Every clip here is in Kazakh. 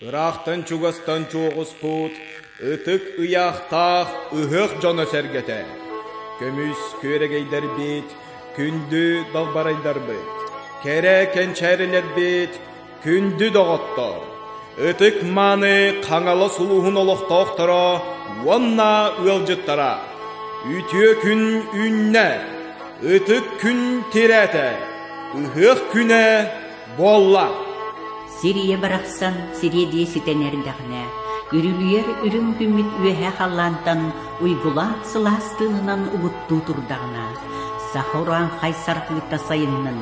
Ырақтан чугастан чоғыз пут, ытык ыяқтақ ыхық жона сәргеті. Көміс көрегейдер бет, күнді далбарайдар бет. Кере кенчәрілер бет, күнді доғыттыр. Ытык маны қаңалы сұлуғын олықтақтыра, онна ұлжыттыра. Үтіе күн үнне, ытык күн тереті, ыхық күне болла. Сирие барақсан, сирие дейсітенердіғіне. Үрілер үрім күміт үйе қаллантан ұйгула сыластығынан ұғытту тұрдағына. Сахуран қайсарқлықта сайынның,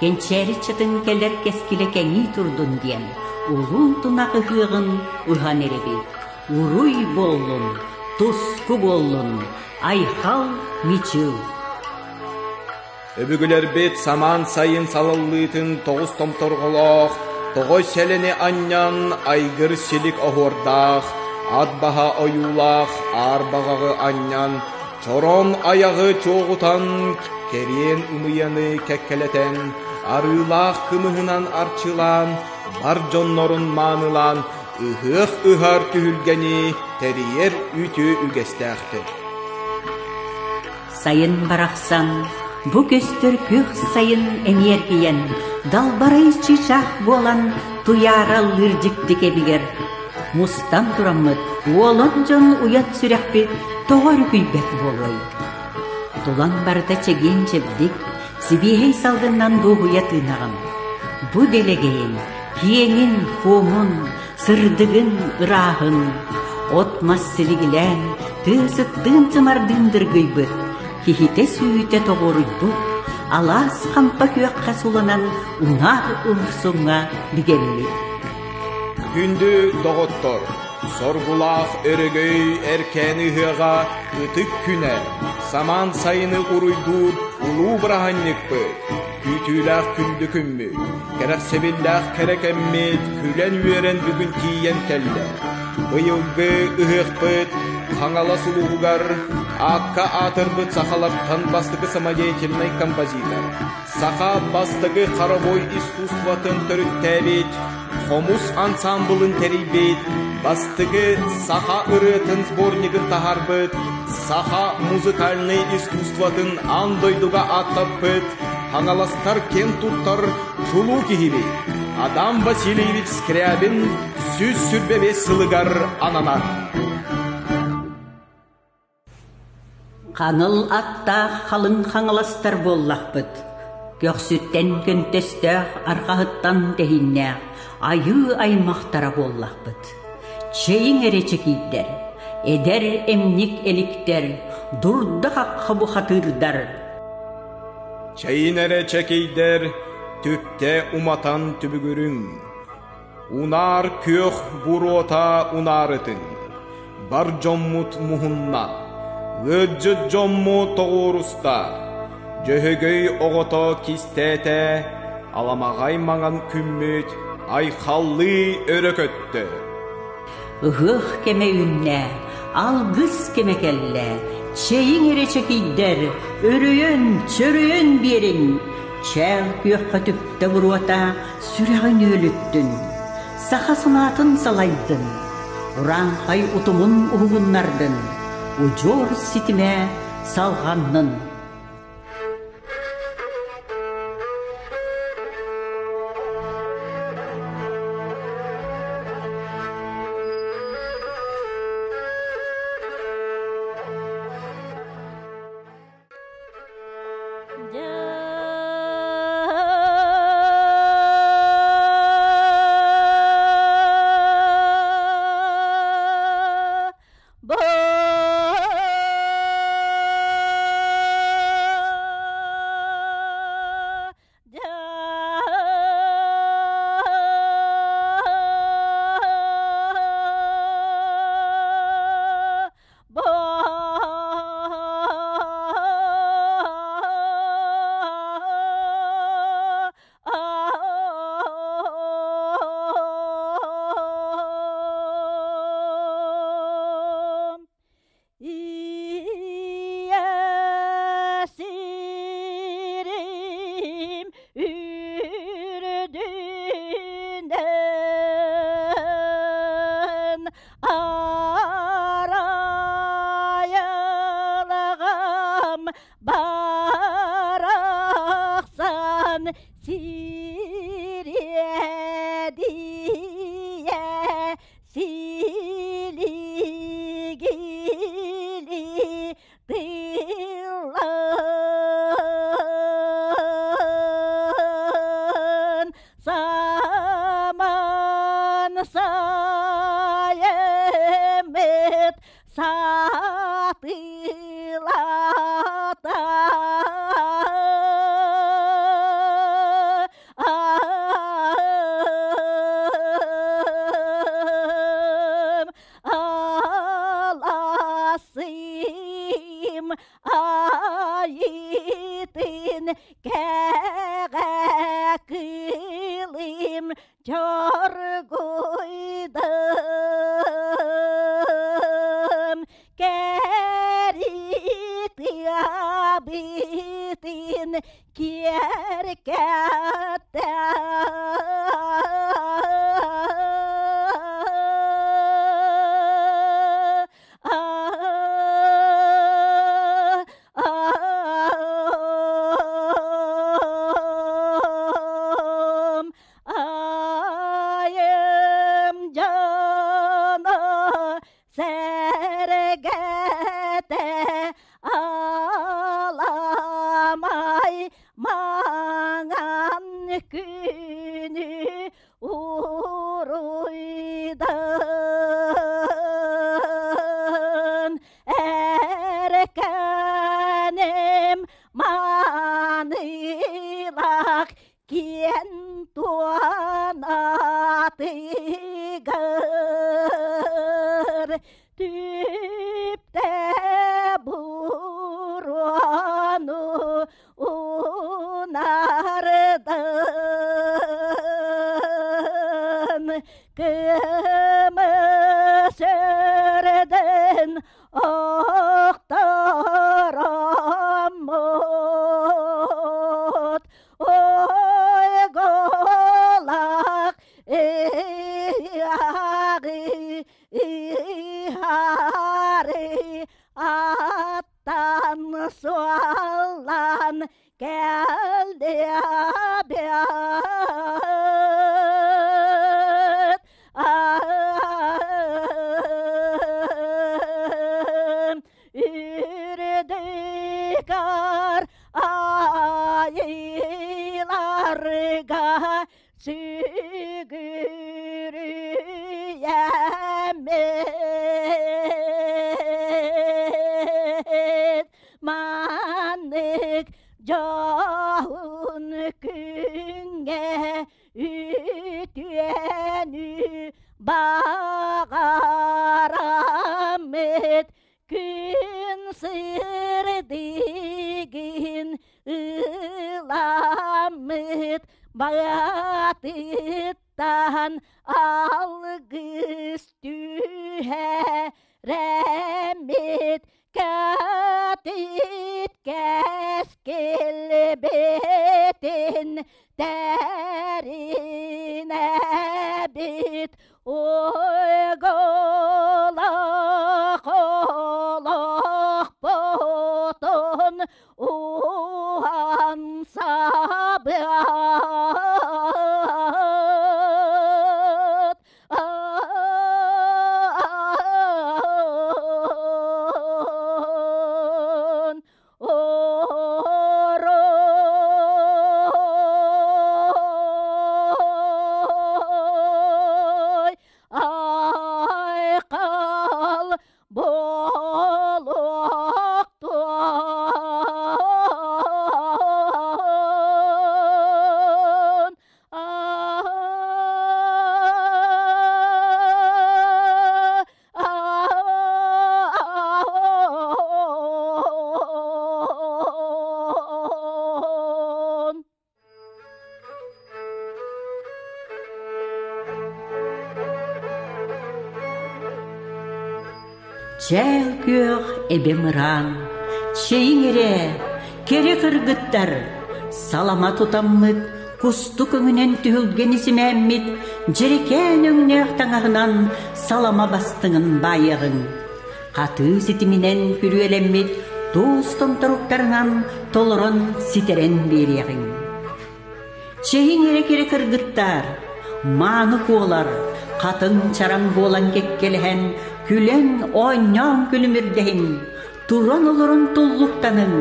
кенчәрі чытын келер кескілі кәңі тұрдың ден. Улун тунақы хығын ұйған әребет. Уруй боллын, туску боллын, айхал мичыл. Өбігілер бет саман сайын салыллытын тоғыз томторғылақ, тоғыз сәліне аннян айгыр селік оғырдақ, адбаға ойулақ, арбағағы аннян, чорон аяғы чоғытан, керен умыяны кәккелетен, арылақ кымығынан арчылан, бар жоннорын манылан, ыхар түхілгені тәриер үті үгестәқті. Сайын барақсан, бұ көстір көк сайын энергиян, далбарай чишақ болан туяра лыржык декебігер. Мустан тұрамыд, олын жон уят сүрәқпет, тоғыр күйбет болой. Тулан барда чеген чебдік, сібейей салдынан бұ уят ұнағым. Бұ делегейін, киеңін, фомын, сырдығын, ырағын, отмас сілігілән, тысыттың цымардыңдыр гүйбіт. Хихите сүйіте тоғырыйды, алас қампа күйаққа суланан ұнар ұлсыңа бігелі. Күнді доғыттыр, сорғулақ өрігөй әркәні ғыға үтік күнә, саман сайыны ұруйдур, ұлу бірағаннық бұд, күйтіләқ күнді күммі, кәрәқ себелләқ кәрәк әммет, күлән үйерен бүгін тиен кәлі. Бұйылғы ұғық бұд, қаңала сұлуғығар, Акка атырбыт сахаларттан бастығы самодеятельный композитор. Саха бастығы қарабой искусстватын түріттәбет, хомус ансамблын тәрейбет, бастығы саха ұрытын сборнигы тахарбыт, саха музыкальный искусстватын андойдуға аттаппыт, хаңаластар кен туттар чулу кихибет. Адам Васильевич Скрябин сүз сүрбебе сылығар ананар. Қаңыл атта қалың қаңыластар боллақ бұд. Көксүттен көнтестәқ арқағыттан дәйіннәқ, айы аймақтара боллақ бұд. Чейін әречі кейдер, әдер әмнік әліктер, дұрды қаққы бұқатырдар. Чейін әречі кейдер, түпте уматан түбігірің. Унар көк бұрота унарытын, бар жоммут мұхыннан. Өджі жомму тоғыруста, жөхігөй оғыто кистәті, аламағай маған күммет, айқаллы өрөкөтті. Ұғық кеме үнне, алғыз кеме кәлі, чейін еречі кейдер, өрөйін, чөрөйін берін, чәл күйіққа түпті бұруата сүрәғін өліттін, сақа сынатын салайдын, ұран қай ұтымын ұғыннардын, Уджор ситime салғанның. arayalığım baraksan Siriyediye siligili dillağın Saman sayemet satılata alasım ayitin kağakılım çorguydum kerit abitin kerkata ayım cana sergete alamay mangan günü uruydan erkenim manilak kien tuan atıgar tüpte buranu unardan kımısırdan oktaramot oy golak ihari attan sualan geldi abiyat ürdükar aylarga sügürüyemet manık cahun künge ütüyenü bağaramet gün sırdigin ılamet Bağatittan algıs tühe remit katit keskil betin derine bit oygolak olak boton uhan sabat oroy ay kal bolok tuan Çelküyor ebemıran, çeyingere, kere kırgıttar, salama tutammıt, kustu köngünen tühülgen isimemmit, jereken öngnek tangahынан салама бастыңын байығың. Қаты сетімінен күрүелеммет, достым тұруқтарынан толырын ситерен береғің. Чейін ерекері кыргыттар, маны қолар, қатын чаран болан кеккеліген, күлен ойнан күлімірдейін, туран олырын тұллықтанын,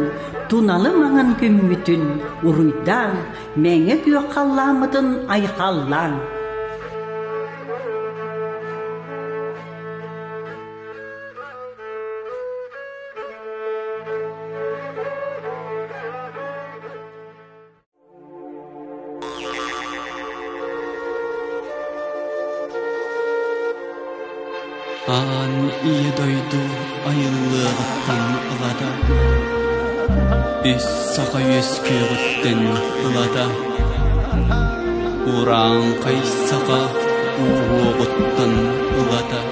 туналы маңын күммүтін, ұруйдан, мәңе күйе қалламытын айқаллан. Ан ие дойду айыллығыттан ылада, үс сақа өскеғіттен ылада, Уран қай сақа уғыттан ылада.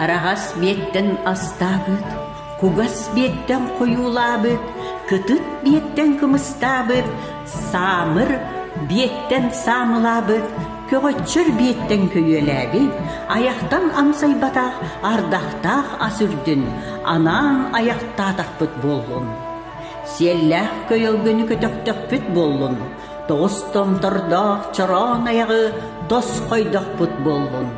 Арағас беттен астабыт, кугас беттен қойулабыт, кытыт беттен кымыстабыт, самыр беттен самылабыт, köҕөччөр биэттэн көйүөлээби, аяқтан амсай батах, ардахтах асүрдүн, анаан аяқтаатахпыт боллун. Сиэллэх көйөлгөнү көтөхтөхпүт боллун, тоғустом тордох чороон аяғы дос койдохпут боллун.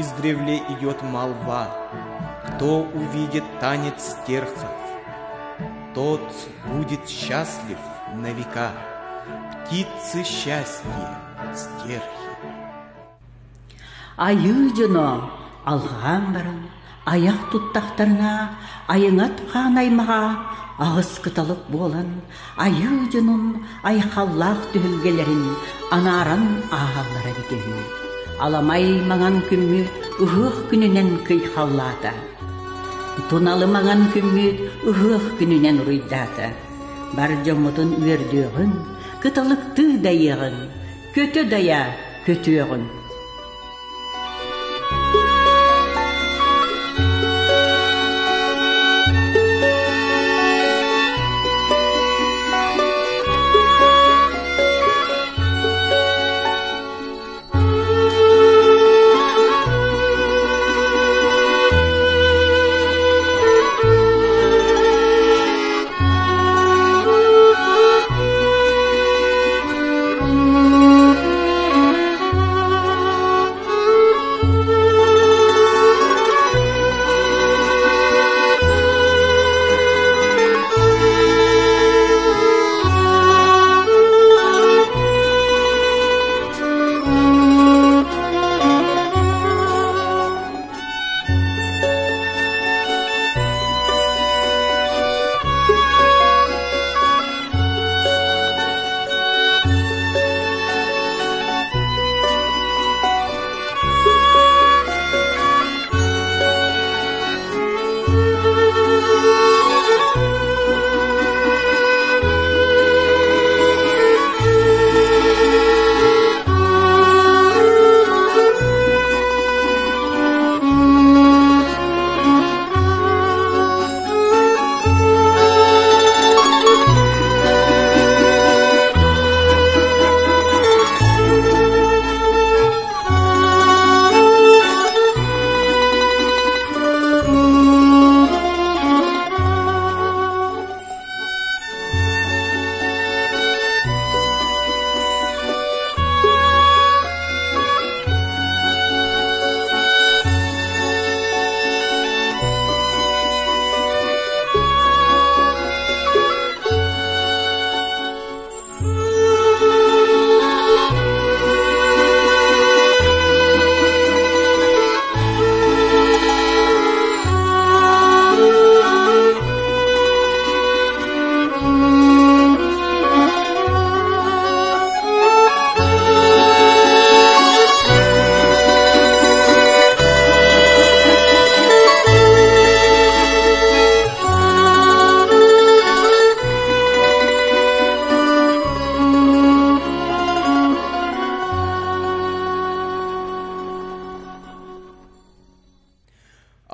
Издревле идет молва, кто увидит танец терхов, тот будет счастлив на века. Птицы счастья, стерхи. Айыжыно алған барын, аяқ туттақтарына, айыңат қанаймаға, ағыз кыталық болан, айыжынын айқаллақ түхілгелерін, анаран ағалара бітігін. Аламай маңан күммүт, ұғық күнінен күй қаллата. Туналы маңан күммүт, ұғық күнінен ұйдата. Бар жомытын үйердіғін, кыталықты дайығын, көті дая көтіғын.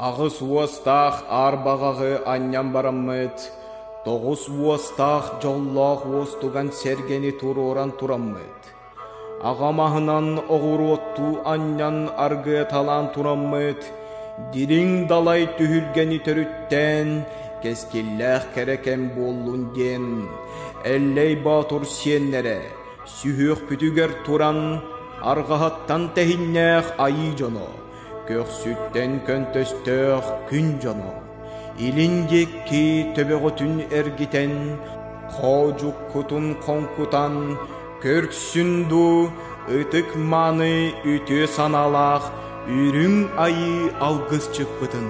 Ағыз уостақ арбағағы аннан бараммыд, тоғыз уостақ жоллақ уостуган сергени туроран тураммыд. Ағамағынан оғыр отту аннан арғы талан тураммыд, дирин далай түхілгені төріттен, кескелләқ керекен болуын ден, әллей батыр сеннере, сүйіқ бүтігер туран, арғағаттан тәхіннәқ айы жоно, көксүттен көнтөстөқ күн жоно, иліндекки төбеғотын әргітен, қожуқ күтін қонқутан, көрксүнду ытык маны үті саналақ, үрің айы алғыз чықпытын.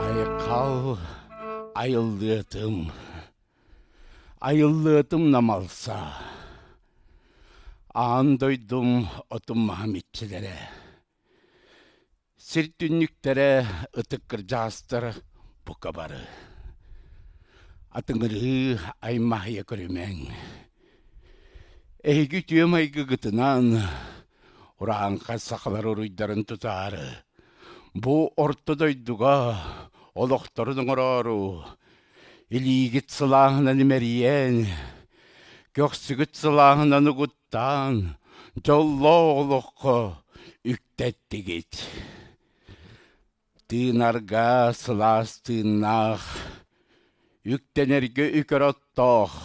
Айқал айыллытым намалса, андойдум отым махамитчелері. Сертүнніктері ытыққыр жастыр бұқа бары. Атыңыры аймахия көрімен. Әйгі түйем айғы ғытынан ұраңқа сақалар ұруйдарын тұтары. Бұ ортодойдуға олықтырының ұрару. Илигит сылағынан емеріен, көксігіт сылағынан ұғыттан, жолло олыққы үктеттігіт. Тынарға сылас тыннақ, үктенерге үкір оттақ,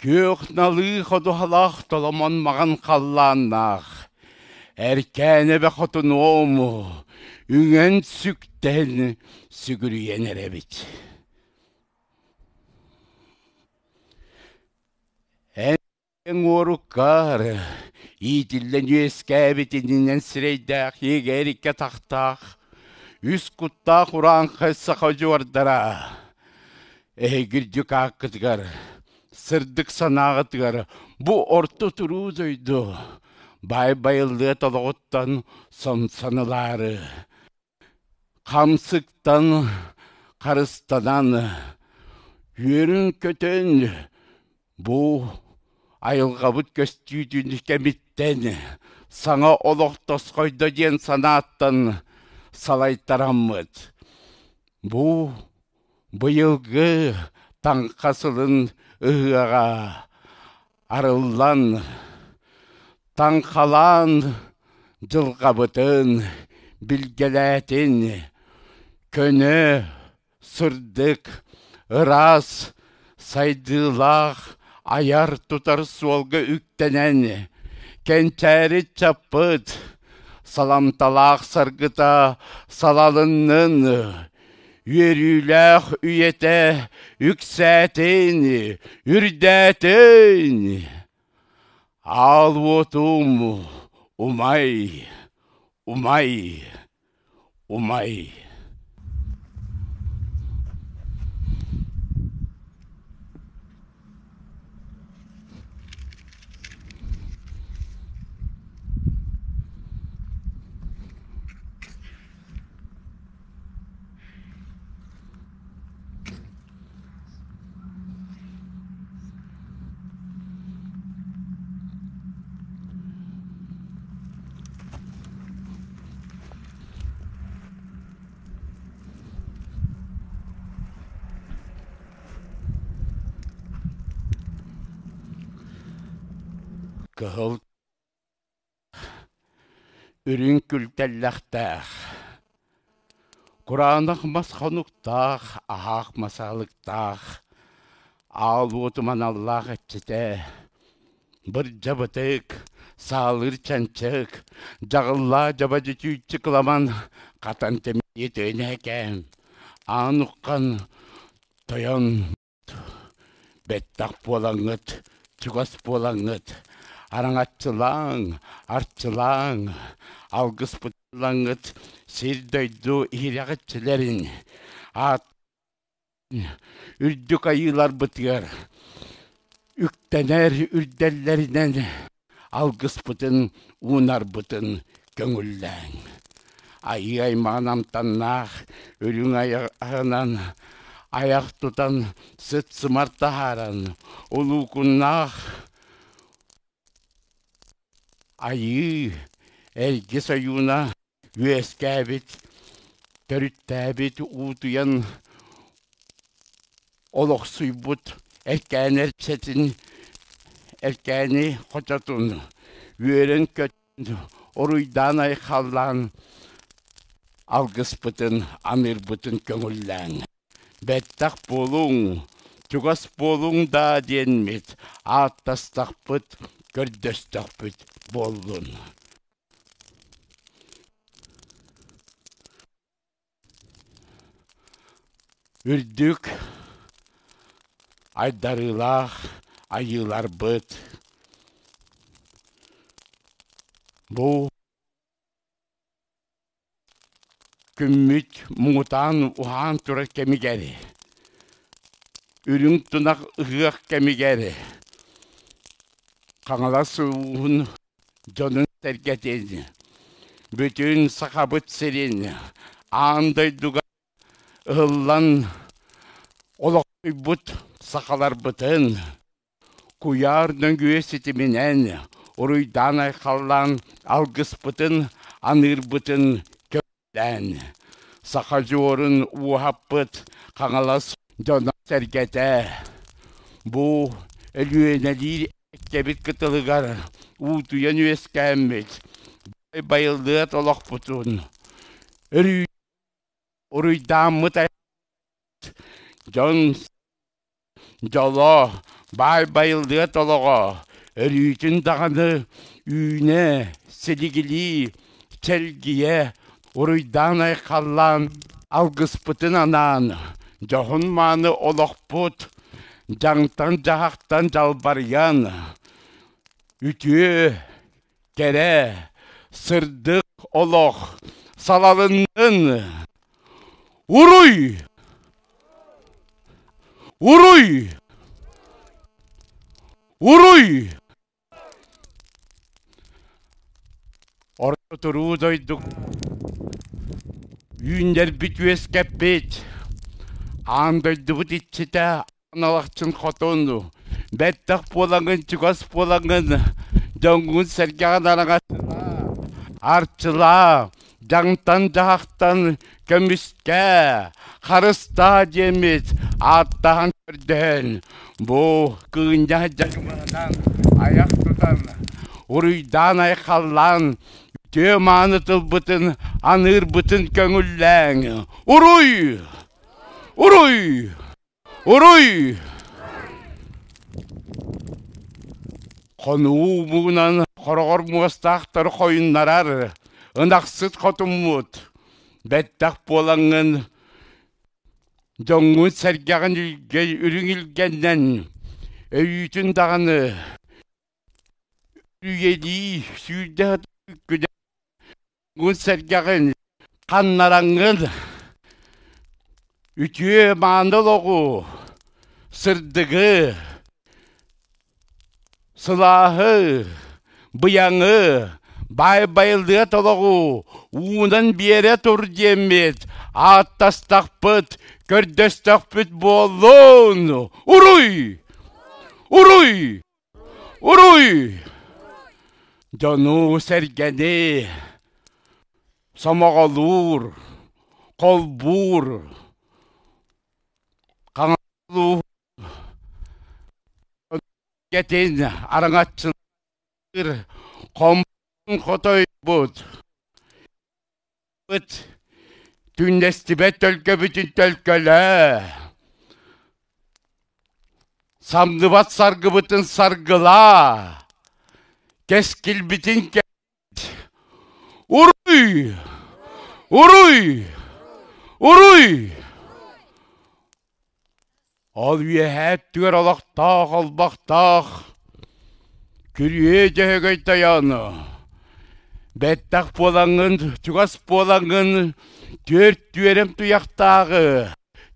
көқналы қодуғалақ толаман маған қалланнақ, әркәне бә қотын ому, үңен сүктен сүгіріен әребіт. Ән оруккар, итілден өскәбетінінен сірейдәқ, егерікке тақтақ, үс құттақ ұран қайсақы жуардара. Әйгірдік аққытығар, сырдық санағытығар, бұ орты тұру зойду. Бай-байлы толығыттан сомсанылары. Қамсықтан, қарыстанан, үйерін көтен, бұ айылғабыт көстүйдін кеміттен, саңа олық тосқойды ден санаттан салайтараммыд. Бұ бұйылғы таңқасылын ұғаға арылан, таңқалан жылғабытын білгеләтін, көні сұрдық, ырас, сайдылақ, аяр тұтар суолғы үктенен, кенчәрі чаппыд, саламталақ саргыта салалынның, үйеріләқ үйете үксәтін, үрдәтін. Ал отум, умай, умай, умай. Kıhıl ürün kültellәқтәқ. Kur'an'ық масқануқтақ, ағақ масалықтақ. Ал отыман Аллах әтчеті. Бір жабытық, сағылыр чанчық. Жағылла жабады түйтчі қыламан. Қатан темет өнәкәм. Аныққан тоян. Беттақ болаңыт, чуғас болаңыт. Араңатчылаң, артчылаң. Алғыс бұтылаңыт. Сирдойду ирағытчыларын. Ат үрдік айылар бұтығар. Үктенер үрделлерінен алғыс бұтын, унар бұтын көңілләң. Айы аймағанам таннақ, өлің аяғынан аяқ тұтан сүт сымарта харан. Олу күннақ айы әлгі сайуына Üeskääbit, törüttääbit uutuyan oloqsuybut, erkäänertsetin, erkääni hocatun, üeren kötün, oruydan ayxallan, algıspıtın, anırbıtın köngüllän. Bettaq bolun, tugas bolun da denmit, attastaqpıt, gördöstaqpıt bollun. Үрдік, айдарылақ, айылар бұт. Бұл күмміт мұңытан ұған тұрар кемігәрі. Үрің тұнақ ұғық кемігәрі. Қаңала суығын жонын сәргетен. Бүтін сақабыт сәрен. Андай дуға Ыллан олақпай бұт сақалар бұтын, Куяр дөңгі сетіменен, Ұруйдан айқаллан алғыс бұтын, Аныр бұтын көптен. Сақа жорын уағап бұт, Қаңалас жона сәргеті. Бұ әлуенәлер әккебіт кітілігар, Утуян өскәммет, Байылдыат олақ бұтын. Үрүй Урuydan mıtay John Jolo bayıldığı toloğa Örüytün dağını üyüne sedigili çelgiye Uruydan aykallan algıspıtın anan Johun manı olokput Jangtan jahaktan jalbaryan Ütü kere sırdık olok salalının Uruy! Uruy! Uruy! Orada turu doyduk. Yünder bütües kepet. Andaydı bu ditçete analakçın kotondu. Bettak bolangın, çıkas bolangın. Döngün sergağın arağasına. Arçıla. Jangtan jahaktan kömüske, karısta demit, attağın körden. Bu kığınca jagımadan ayak tutan, uruydan aykallan, tümanı tılbıtın, anır bıtın köngüllen. Uruy! Uruy! Uruy! Konuğu buğunan korogor muastaqtar koyunlarar, Ынақсыт қотыммут, бәттақ болаңын, жоңын сәргіған үрің үлгеннен, өйтін дағаны, үйелі сүйді күді, жоңын сәргіған қаннараңын, үтіе маңдылығы, сырдығы, сылағы, бұяңы, Bayıldığı toloğu, uğundan biyere tur demmet, attastaqpıt, kördöstaqpıt bolun. Uruy! Uruy! Uruy! Jonu sergeni, samağalur, kolbur, kanalur, getin arаңatçın, Komsun kotoy bud. Tünnestibet tölke bütün tölköle. Samdıbat sargı bütün sargıla. Keskil bütün kes. Uruy! Uruy! Uruy! Al hep tüger alaktağ albaktağ. Kürüye cehegey tayanı. Bettak bolangın, tügas bolangın. Dört düerem tuyaktağı.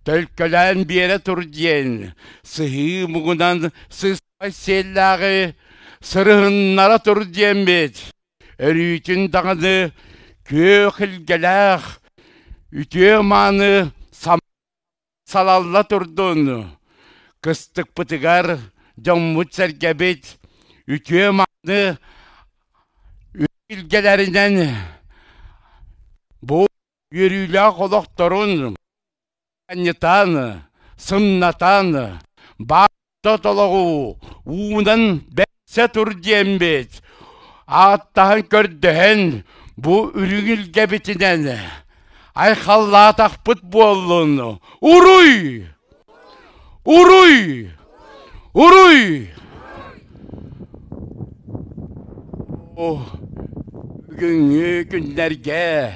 Tölkölen bir yere tur diyen. Sıhı muğundan sısay sellağı. Sırığınlara tur diyen bet. Örüytün dağını köhülgeler. Ütüyemanı salalla turdun. Kıstık pıtıgar cammut sergebet. Ütüyemanı ütülgelerinden bu yürüyle koloktorun anyetan, sımnatan, bağda dolağı uğundan betse tur diyen bet. Ağattağın gördüğün bu ürüngül gebetinden ay halla takpıt bollun. Uruy! Uruy! Uruy! Oh, bugünkü günlerge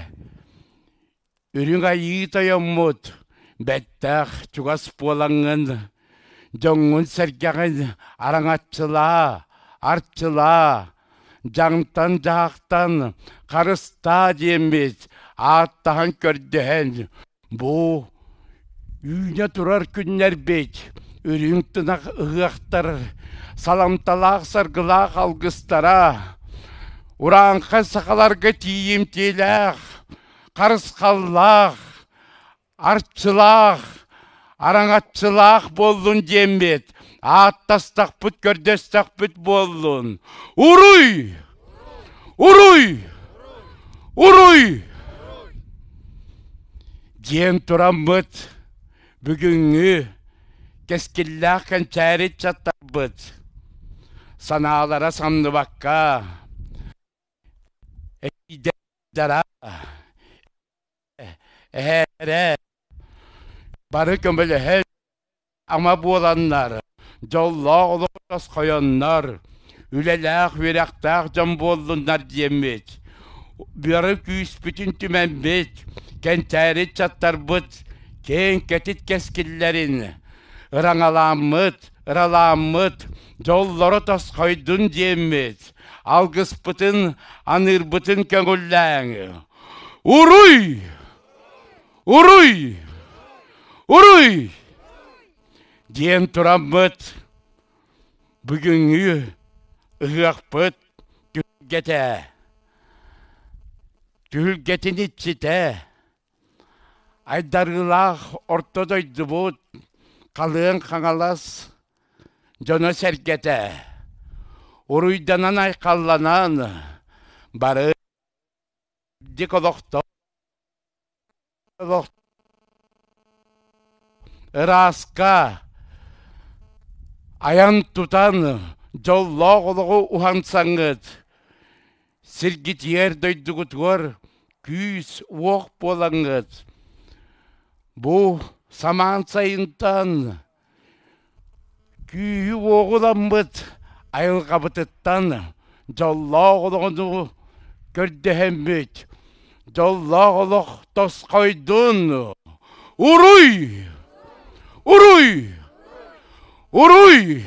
ürün ayı tayammut bettak çugas bolangın jongun sergağın arаңatçıla, artçıla Жаңтан жақтан қарыста дембет, аттаған көрден. Бұ үйне тұрар күннер бет, үріңтінақ ұғақтар, саламталақ сарғылақ алғыстара. Уранқа сақаларға тиім телақ, қарысқаллақ, артшылақ, араңатшылақ болдың дембет. Аттастақ бүт, көрдестақ бүт болдың. Уруй! Уруй! Уруй! Ден тұрам бұт, бүгінгі кескіллақ кәнчәрет жаттар бұт. Саналара самды баққа, әйдәдара, әрі, бары көмілі әл, ама боланлар. Жоллақ олықтас қоянлар, үлеләқ верақтақ жан болдыңдар демет. Бері күйіс бүтін түмен бет, кәнтәрет жаттар бұт, кен кәтет кәскіллерін. Ыраңаламыт, ыраламыт, жоллары тас қойдың демет. Алғыс бұтын, аныр бұтын көңілләң. Уруй! Уруй! Уруй! Ден тұрам бұт, бүгінгі ұғақ бұт, түлгеті. Түлгетін етсеті. Айдарғылақ ортодойды бұт, қалың қаңалас, жоны сәргеті. Ұруйданан айқалланан, бары дек олықты. Ыраска, аян тұтан, жоллақ олығы ұхансаңыз. Сіргіт ер дөйдігіт ғыр, күйіс оқ болаңыз. Бұ саман сайынтан, күйі оғылан бұт, айылға бұтыттан, жоллақ олығыны көрдіхен бүт. Жоллақ олық тос қойдың. Уруй! Уруй! Уруй!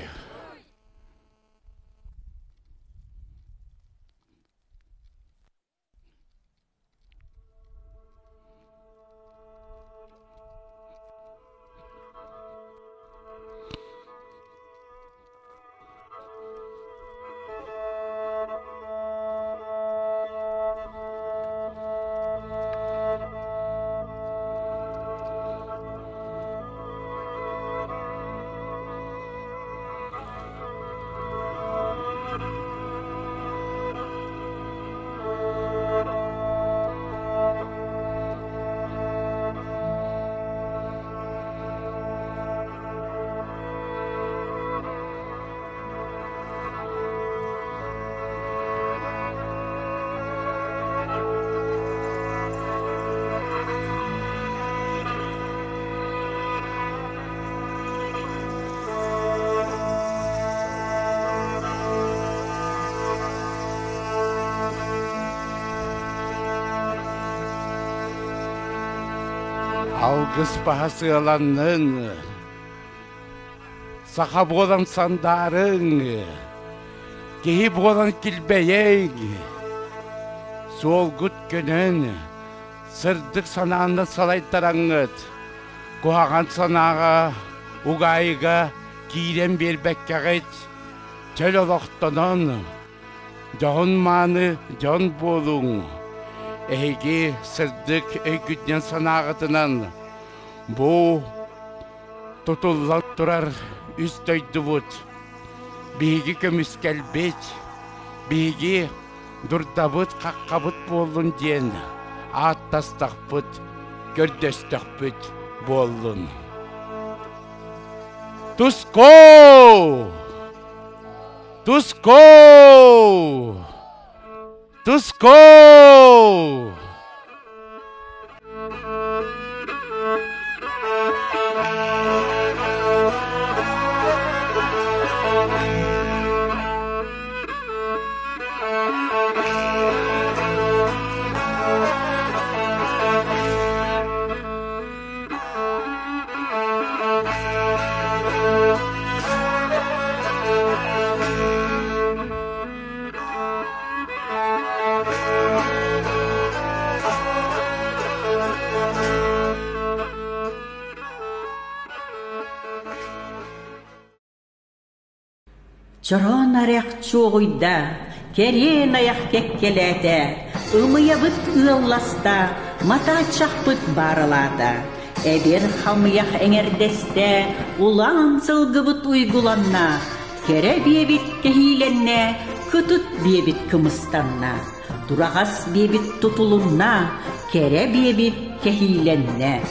Algыс bahasılanın, sağa bolan sandarın, kehi bolan kilbeyen, sol güt günün, sırdık sanağında salaytaranıt, kuhağan sanağa, ugayıga, kiren bir bekkağıt, çöl olaktanan, John manı, John bolun, Ege sırdık öyküdden sanağıtınan, bu tutullan durar üstöydü bud. Bigi kömüs kelbet, bigi durdabıt kakkabıt bolun diyen, attastaqbıt, gördöstaqbıt bolun. Tusko! Tusko! Tusko! Чорон аряк чоғойда, керен аяқ кеккеледі, ымыябыт ылласта, мата чақпыт барылады. Эбер хамыяқ әңердесте, улан сылгыбыт уйгуланна, кере бебит кехиленне, күтүт бебит кымыстанна, турағас бебит тутулунна, кере бебит кехиленне.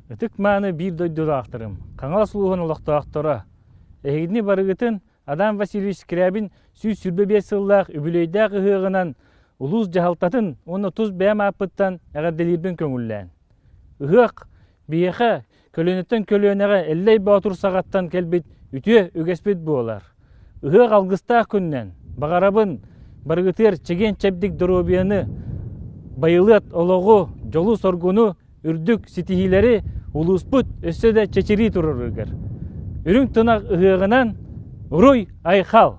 Ытык маны бир дойдулақтырым. Қаңала сұлуғын олықтақтыра. Әйгідіне барығытын Адам Васильевич Скрябин сүй сүрбебе сыллақ үбілейдәқ ұғығынан улус жағалтатын оны тұз бәм апыттан әғарделербен көңіллән. Ұғық бейеқі көлөнеттен көлөнеға әлләй баутур сағаттан кәлбет үтіе үгеспет болар. Ұғық алғыстақ күннен бағарабын барығытыр чеген чәбдік дұробияны байылыат олығы жолу соргуну үрдік ситихилері улуспут өсі де чечери тұрырығыр. Үрің тынақ ұғығынан ұруй айқал.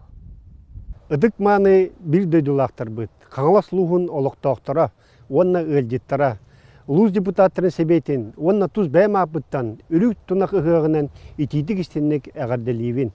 Ыдык маны бир дөйдулақтар бұд. Қаңала сұлуғын олықтақтара, онна өлдеттара. Улус депутаттарын себейтін, онна тұз бәйма апыттан, үрік тынақ ұғығынан итидік істеннік әғарделейвін.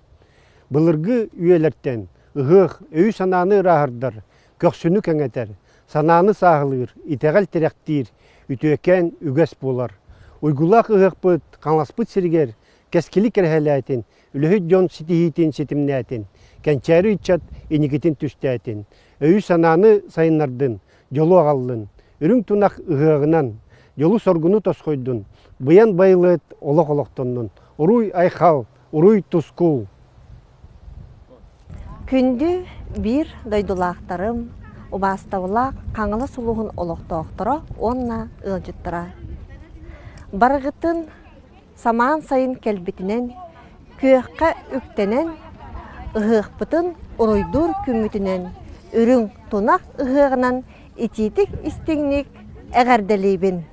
Бұлырғы үйелерттен, ұғық, өй сананы рағырдар, көксіні кәңетер, сананы сағылыр, итәғәл теректір, үтөкен үгәс болар. Уйгулақ ұғық бұд, қаңласпыт сіргер, кәскілік әрхәләйтін, үліхі жон ситихитін сетімнәтін, кәнчәрі үтчат енігетін түстәтін, өй сананы сайыннардын, жолу ағалдын, үрің тұнақ ұғығынан, жолу соргуну тосқойдun, бұян байлыт олық-олықтоннun, ұруй айқал, ұруй тұскул. Күнді бір дойдулақтарым, ұбаставылақ қаңылы сұлуғын олықтоқтыра, онна ұлжыттыра. Барығытын саман сайын кәлбетінен, көққа үктенен, ұғықпытын ұруйдур күмітінен, үрің тұнақ ұғығынан итетік істігінік әғарделейбін.